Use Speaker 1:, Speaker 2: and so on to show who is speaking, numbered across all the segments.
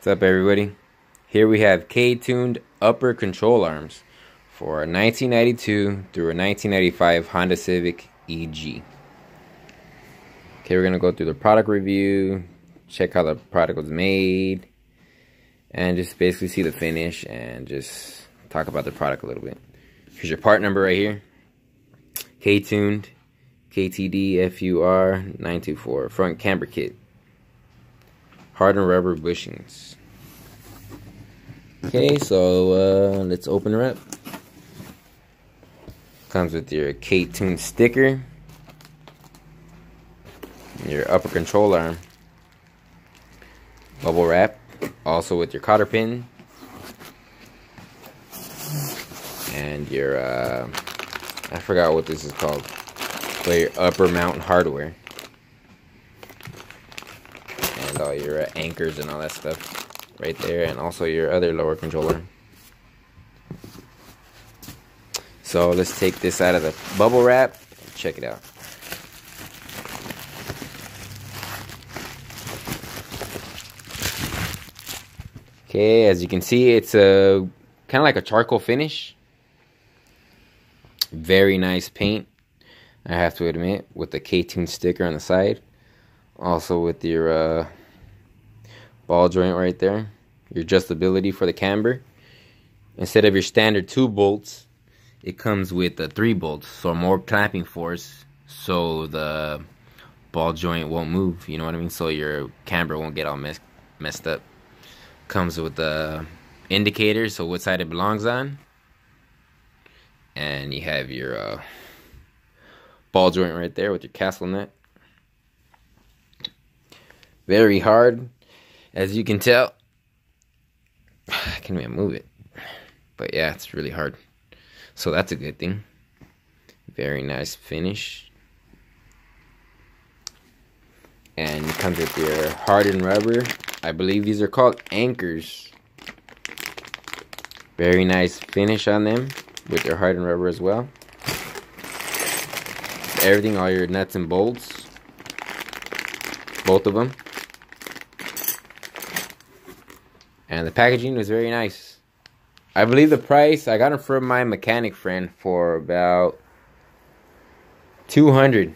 Speaker 1: What's up, everybody? Here we have K-tuned upper control arms for a 1992 through a 1995 Honda Civic EG. Okay, we're going to go through the product review, check how the product was made, and just basically see the finish and just talk about the product a little bit. Here's your part number right here. K-tuned KTD FUR 924 front camber kit. Hardened rubber bushings. Okay, so let's open her up. Comes with your K-tuned sticker, your upper control arm, bubble wrap, also with your cotter pin, and your I forgot what this is called, but your upper mount hardware, and all your anchors and all that stuff right there, and also your other lower controller. So let's take this out of the bubble wrap and check it out. Okay, as you can see, it's a kind of like a charcoal finish. Very nice paint, I have to admit, with the K-tuned sticker on the side. Also with your ball joint right there, your adjustability for the camber. Instead of your standard 2 bolts, it comes with 3 bolts, so more clamping force, so the ball joint won't move, you know what I mean, so your camber won't get all messed up. Comes with the indicators, so what side it belongs on, and you have your ball joint right there with your castle nut. Very hard, as you can tell. I can't even move it, but yeah, it's really hard, so that's a good thing. Very nice finish, and it comes with your hardened rubber. I believe these are called anchors. Very nice finish on them with your hardened rubber as well. Everything, all your nuts and bolts, both of them. And the packaging was very nice. I believe the price, I got them from my mechanic friend for about $200.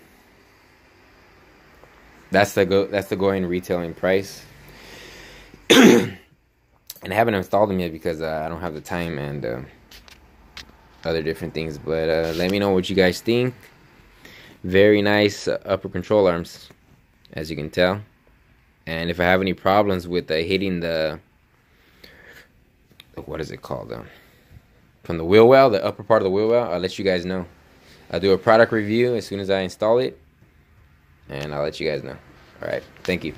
Speaker 1: That's the going retailing price. And I haven't installed them yet because I don't have the time and other different things. But let me know what you guys think. Very nice upper control arms, as you can tell. And if I have any problems with hitting the, what is it called, from the wheel well, the upper part of the wheel well, I'll let you guys know. I'll do a product review as soon as I install it, and I'll let you guys know. Alright, thank you.